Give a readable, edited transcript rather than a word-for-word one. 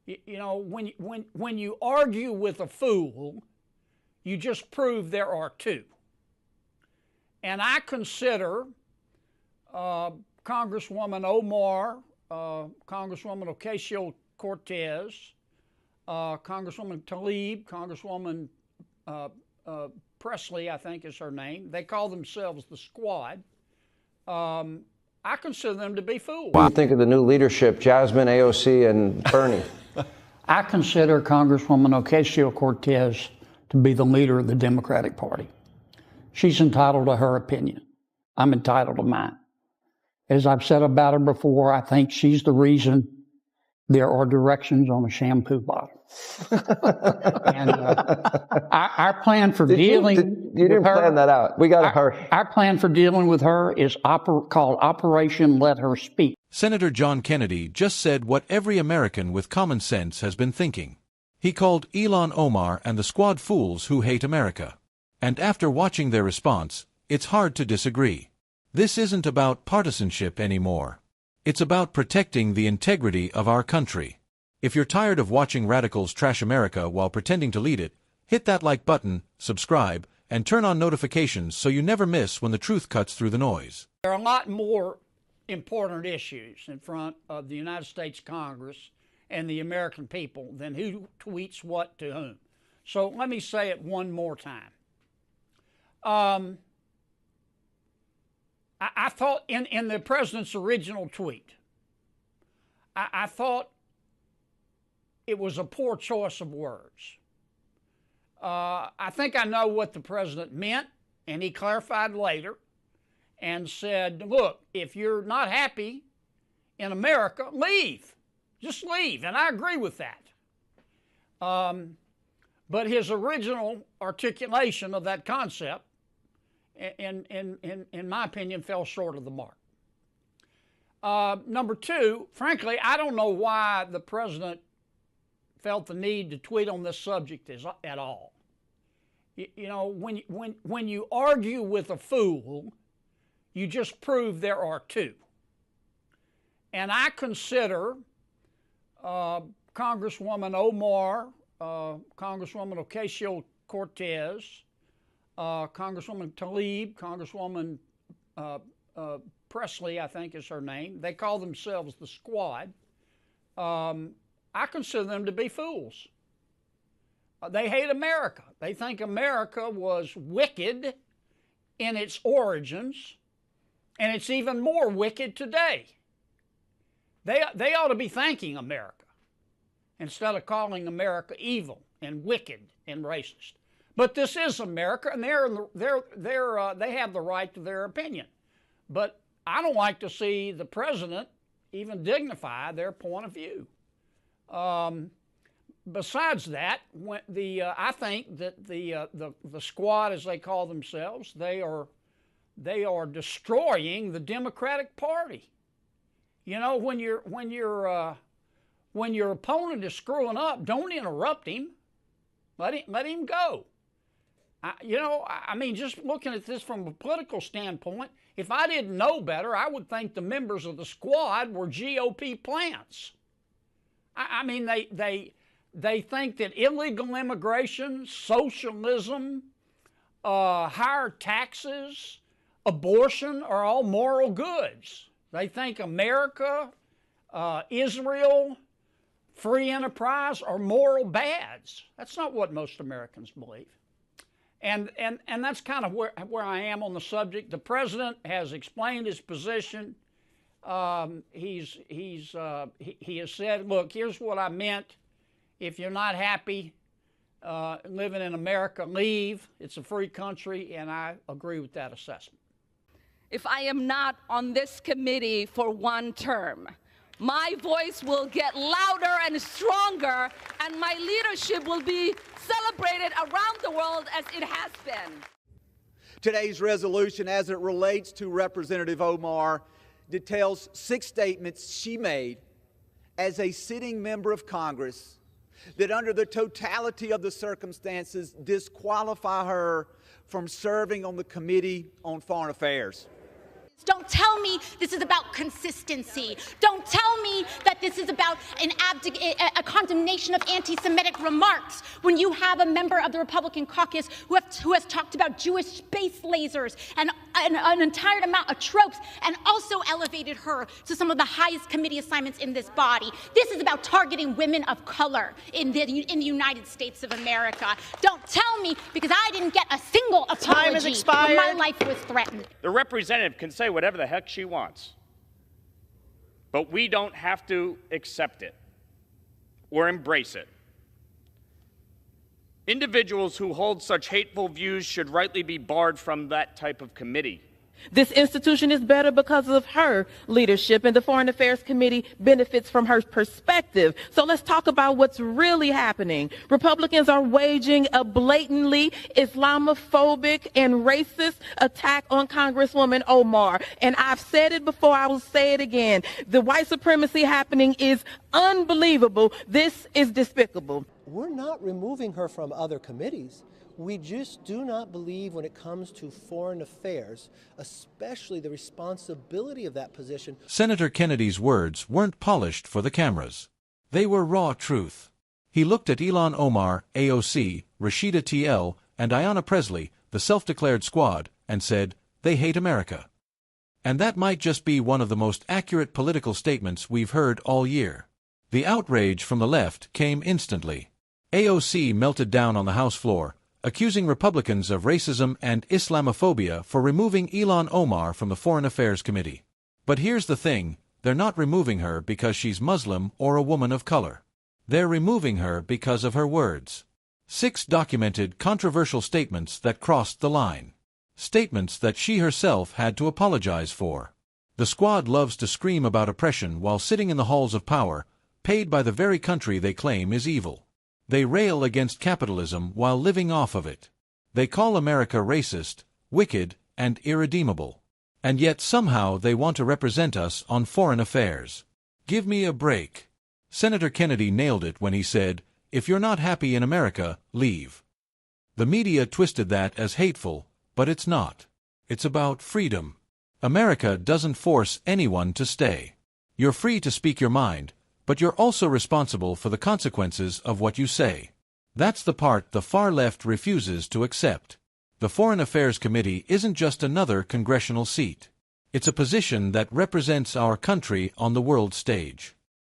You know, when you argue with a fool, you just prove there are two. And I consider Congresswoman Omar, Congresswoman Ocasio-Cortez, Congresswoman Tlaib, Congresswoman Presley, I think is her name. They call themselves the Squad. I consider them to be fools. What do you think of the new leadership, Jasmine, AOC, and Bernie? I consider Congresswoman Ocasio-Cortez to be the leader of the Democratic Party. She's entitled to her opinion. I'm entitled to mine. As I've said about her before, I think she's the reason there are directions on a shampoo bottle. And our plan for dealing with her... You didn't plan that out. We got to hurry. Our plan for dealing with her is called Operation Let Her Speak. Senator John Kennedy just said what every American with common sense has been thinking. He called Ilhan Omar and the Squad fools who hate America. And after watching their response, it's hard to disagree. This isn't about partisanship anymore. It's about protecting the integrity of our country. If you're tired of watching radicals trash America while pretending to lead it, hit that like button, subscribe, and turn on notifications so you never miss when the truth cuts through the noise. There are a lot more important issues in front of the United States Congress and the American people than who tweets what to whom. So let me say it one more time. I thought in the president's original tweet, I thought it was a poor choice of words. I think I know what the president meant, and he clarified later and said, look, if you're not happy in America, leave. Just leave. And I agree with that. But his original articulation of that concept, in my opinion, fell short of the mark. Number two, frankly, I don't know why the president felt the need to tweet on this subject at all. You know, when you argue with a fool, you just prove there are two. And I consider Congresswoman Omar, Congresswoman Ocasio-Cortez, Congresswoman Tlaib, Congresswoman Presley, I think is her name. They call themselves the Squad. I consider them to be fools. They hate America. They think America was wicked in its origins, and it's even more wicked today. They ought to be thanking America instead of calling America evil and wicked and racist. But this is America, and they have the right to their opinion. But I don't like to see the president even dignify their point of view. Besides that, I think that the Squad, as they call themselves, they are destroying the Democratic Party. You know, when your opponent is screwing up, don't interrupt him. Let him go. I mean, just looking at this from a political standpoint, if I didn't know better, I would think the members of the Squad were GOP plants. I mean, they think that illegal immigration, socialism, higher taxes, abortion are all moral goods. They think America, Israel, free enterprise are moral bads. That's not what most Americans believe. And that's kind of where I am on the subject. The president has explained his position. He has said, look, here's what I meant. If you're not happy living in America, leave. It's a free country, and I agree with that assessment. If I am not on this committee for one term, my voice will get louder and stronger, and my leadership will be celebrated around the world as it has been. Today's resolution, as it relates to Representative Omar, details 6 statements she made as a sitting member of Congress that, under the totality of the circumstances, disqualify her from serving on the Committee on Foreign Affairs. Don't tell me this is about consistency. Don't tell me that this is about a condemnation of anti-Semitic remarks when you have a member of the Republican caucus who has talked about Jewish space lasers and an entire amount of tropes and also elevated her to some of the highest committee assignments in this body. This is about targeting women of color in the United States of America. Don't tell me, because I didn't get a single apology when my life was threatened. The representative can say whatever the heck she wants, but we don't have to accept it or embrace it. Individuals who hold such hateful views should rightly be barred from that type of committee. This institution is better because of her leadership, and the Foreign Affairs Committee benefits from her perspective. So let's talk about what's really happening. Republicans are waging a blatantly Islamophobic and racist attack on Congresswoman Omar. And I've said it before, I will say it again. The white supremacy happening is unbelievable. This is despicable. We're not removing her from other committees. We just do not believe when it comes to foreign affairs, especially the responsibility of that position. Senator Kennedy's words weren't polished for the cameras. They were raw truth. He looked at Ilhan Omar, AOC, Rashida TL, and Ayanna Pressley, the self-declared squad, and said, "They hate America." And that might just be one of the most accurate political statements we've heard all year. The outrage from the left came instantly. AOC melted down on the House floor, accusing Republicans of racism and Islamophobia for removing Ilhan Omar from the Foreign Affairs Committee. But here's the thing, they're not removing her because she's Muslim or a woman of color. They're removing her because of her words. 6 documented controversial statements that crossed the line. Statements that she herself had to apologize for. The squad loves to scream about oppression while sitting in the halls of power, paid by the very country they claim is evil. They rail against capitalism while living off of it. They call America racist, wicked, and irredeemable. And yet somehow they want to represent us on foreign affairs. Give me a break. Senator Kennedy nailed it when he said, "If you're not happy in America, leave." The media twisted that as hateful, but it's not. It's about freedom. America doesn't force anyone to stay. You're free to speak your mind, but you're also responsible for the consequences of what you say. That's the part the far left refuses to accept. The Foreign Affairs Committee isn't just another congressional seat. It's a position that represents our country on the world stage.